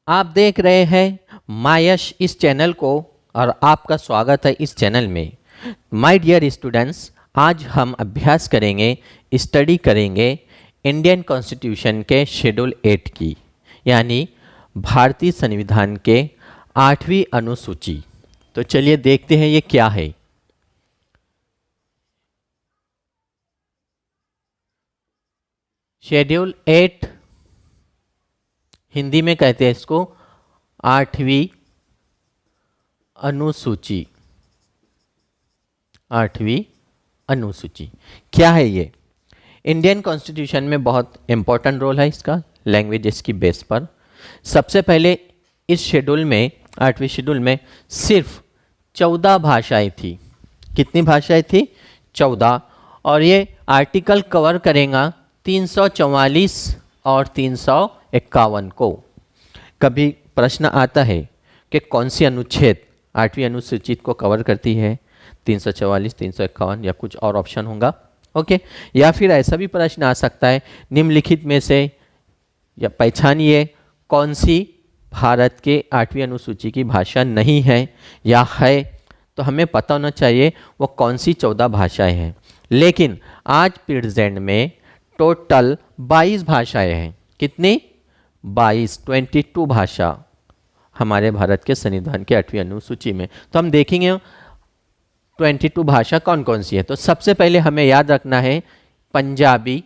आप देख रहे हैं मायश इस चैनल को और आपका स्वागत है इस चैनल में। माय डियर स्टूडेंट्स, आज हम अभ्यास करेंगे, स्टडी करेंगे इंडियन कॉन्स्टिट्यूशन के शेड्यूल 8 की, यानी भारतीय संविधान के 8वीं अनुसूची। तो चलिए देखते हैं ये क्या है। शेड्यूल 8 हिंदी में कहते हैं इसको 8वीं अनुसूची। 8वीं अनुसूची क्या है ये? इंडियन कॉन्स्टिट्यूशन में बहुत इंपॉर्टेंट रोल है इसका, लैंग्वेजेस की बेस पर। सबसे पहले इस शेड्यूल में, 8वीं शेड्यूल में सिर्फ 14 भाषाएं थी। कितनी भाषाएं थी? 14। और ये आर्टिकल कवर करेगा 344 और 351 को। कभी प्रश्न आता है कि कौन सी अनुच्छेद 8वीं अनुसूची को कवर करती है, 344, 351 या कुछ और ऑप्शन होगा। ओके, या फिर ऐसा भी प्रश्न आ सकता है, निम्नलिखित में से या पहचानिए कौन सी भारत के 8वीं अनुसूची की भाषा नहीं है या है। तो हमें पता होना चाहिए वो कौन सी 14 भाषाएं हैं। लेकिन आज प्रेजेंट में टोटल 22 भाषाएं हैं। कितनी? 22 भाषा हमारे भारत के संविधान के 8वीं अनुसूची में। तो हम देखेंगे 22 भाषा कौन कौन सी है। तो सबसे पहले हमें याद रखना है पंजाबी,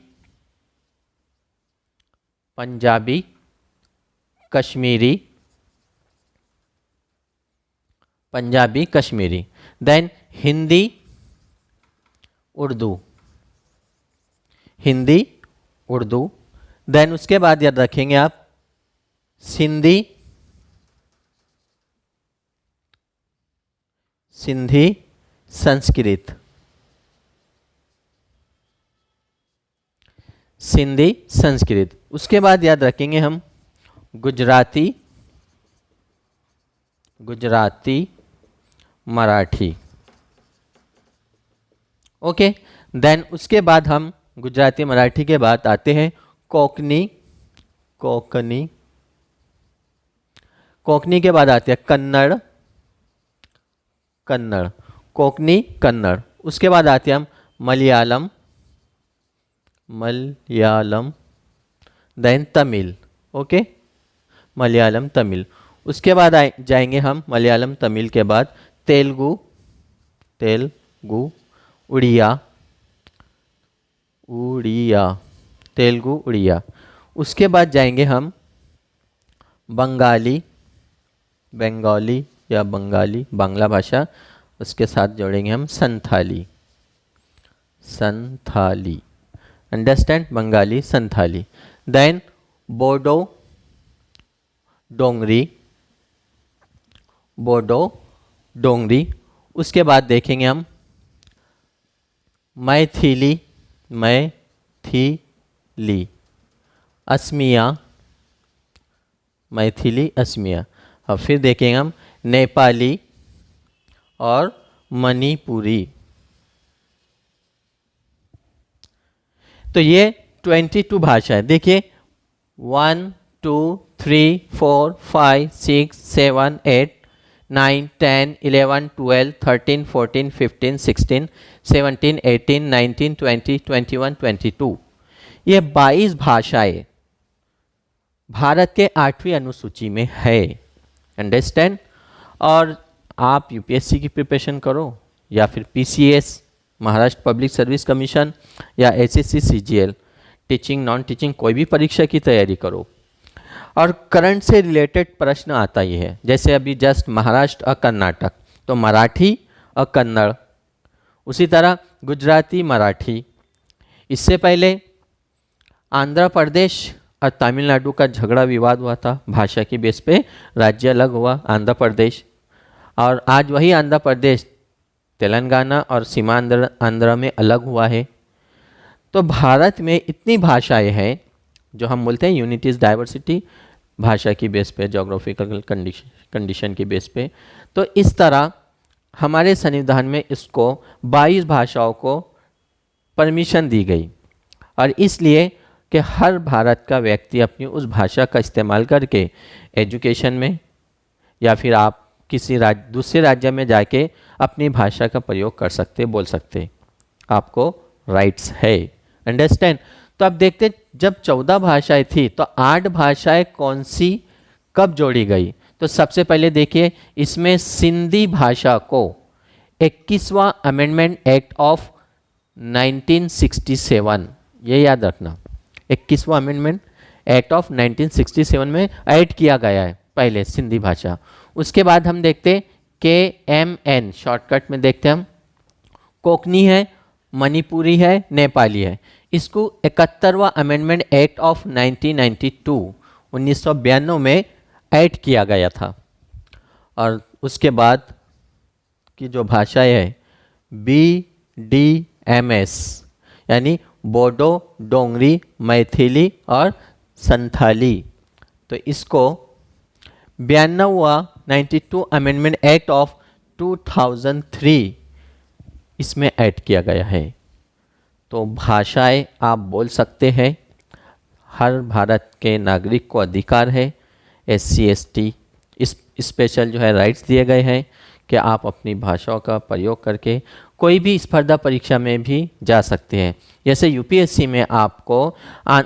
कश्मीरी, देन हिंदी, उर्दू, देन उसके बाद याद रखेंगे आप सिंधी, संस्कृत, उसके बाद याद रखेंगे हम गुजराती, मराठी। ओके, देन उसके बाद हम गुजराती मराठी के बाद आते हैं कोंकणी, के बाद आते हैं कन्नड़, उसके बाद आते हैं हम मलयालम, देन तमिल। ओके, मलयालम तमिल। उसके बाद जाएंगे हम मलयालम तमिल के बाद तेलुगु, उड़िया, उसके बाद जाएंगे हम बंगाली या बांग्ला भाषा। उसके साथ जोड़ेंगे हम संथाली। अंडरस्टैंड? बंगाली, संथाली। देन बोडो, डोंगरी। उसके बाद देखेंगे हम मैथिली, असमिया, और फिर देखेंगे हम नेपाली और मणिपुरी। तो ये 22 भाषाएं। देखिए 1 2 3 4 5 6 7 8 9 10 11 12 13 14 15 16 17 18 19 20 21 22। ये 22 भाषाएं भारत के 8वीं अनुसूची में है। अंडरस्टैंड? और आप यूपीएससी की प्रिपरेशन करो या फिर PCS, Maharashtra public service commission, या SSC CGL, teaching non teaching कोई भी परीक्षा की तैयारी करो, और करंट से रिलेटेड प्रश्न आता ही है। जैसे अभी जस्ट महाराष्ट्र और कर्नाटक, तो मराठी और कन्नड़। उसी तरह गुजराती, मराठी। इससे पहले आंध्र प्रदेश और तमिलनाडु का झगड़ा विवाद हुआ था, भाषा की बेस पे राज्य अलग हुआ आंध्र प्रदेश, और आज वही आंध्र प्रदेश तेलंगाना और सीमांध्र आंध्र में अलग हुआ है। तो भारत में इतनी भाषाएं हैं जो हम बोलते हैं यूनिटी इज डाइवर्सिटी, भाषा की बेस पे, जोग्राफिकल कंडीशन की बेस पे। तो इस तरह हमारे संविधान में इसको 22 भाषाओं को परमिशन दी गई, और इसलिए कि हर भारत का व्यक्ति अपनी उस भाषा का इस्तेमाल करके एजुकेशन में या फिर आप किसी दूसरे राज्य में जाके अपनी भाषा का प्रयोग कर सकते, बोल सकते, आपको राइट्स है। अंडरस्टैंड। तो अब देखते हैं, जब 14 भाषाएं थी तो 8 भाषाएं कौन सी कब जोड़ी गई। तो सबसे पहले देखिए, इसमें सिंधी भाषा को 21वां अमेंडमेंट एक्ट ऑफ 1967, ये याद रखना, 21वां अमेंडमेंट एक्ट ऑफ 1967 में ऐड किया गया है पहले सिंधी भाषा। उसके बाद हम देखते KMN, शॉर्टकट में देखते हम, कोकनी है, मणिपुरी है, नेपाली है। इसको 71वां अमेंडमेंट एक्ट ऑफ 1992 में ऐड किया गया था। और उसके बाद की जो भाषाएं है BDMS, यानी बोडो, डोंगरी, मैथिली और संथाली, तो इसको 92वां 92 अमेंडमेंट एक्ट ऑफ 2003 इसमें ऐड किया गया है। तो भाषाएं आप बोल सकते हैं, हर भारत के नागरिक को अधिकार है, SC ST इस स्पेशल जो है राइट्स दिए गए हैं कि आप अपनी भाषाओं का प्रयोग करके कोई भी स्पर्धा परीक्षा में भी जा सकते हैं। जैसे UPSC में आपको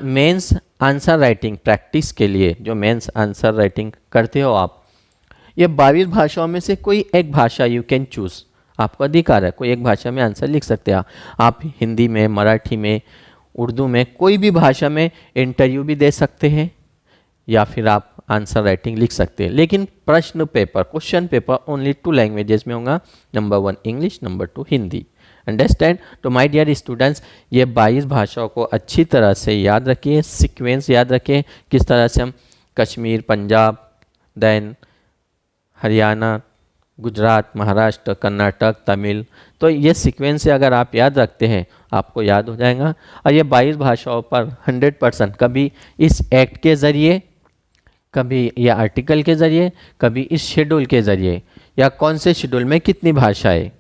मेंस आंसर राइटिंग प्रैक्टिस के लिए जो मेंस आंसर राइटिंग करते हो आप, ये 22 भाषाओं में से कोई एक भाषा यू कैन चूज़, आपको अधिकार है, कोई एक भाषा में आंसर लिख सकते हैं आप हिंदी में, मराठी में, उर्दू में, कोई भी भाषा में इंटरव्यू भी दे सकते हैं या फिर आप आंसर राइटिंग लिख सकते हैं। लेकिन प्रश्न paper, question paper only 2 languages में होगा, number 1 English, number 2 Hindi. Understand. तो माय डियर स्टूडेंट्स, ये 22 भाषाओं को अच्छी तरह से याद रखिए, सीक्वेंस याद रखिए, किस तरह से हम कश्मीर, पंजाब, देन हरियाणा, गुजरात, महाराष्ट्र, कर्नाटक, तमिल, तो ये सीक्वेंस से अगर आप याद रखते हैं आपको याद हो जाएगा। और ये 22 भाषाओं पर 100% कभी इस एक्ट के ज़रिए, कभी या आर्टिकल के ज़रिए, कभी इस शेड्यूल के ज़रिए, या कौन से शेड्यूल में कितनी भाषाएं,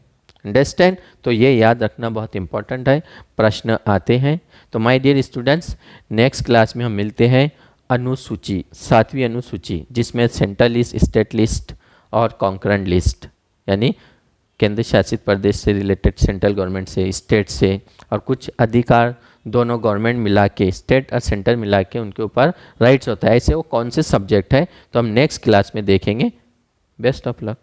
अंडरस्टैंड। तो ये याद रखना बहुत इंपॉर्टेंट है, प्रश्न आते हैं। तो my dear students, next class में हम मिलते हैं अनुसूची, 7वीं अनुसूची, जिसमें सेंट्रल लिस्ट, स्टेट लिस्ट और कॉन्करेंट लिस्ट, यानी केंद्र शासित प्रदेश से रिलेटेड, सेंट्रल गवर्नमेंट से, स्टेट से, और कुछ अधिकार दोनों गवर्नमेंट मिला के, स्टेट और सेंटर मिला के उनके ऊपर राइट्स होता है, ऐसे वो कौन से सब्जेक्ट है तो हम नेक्स्ट क्लास में देखेंगे। Best of luck.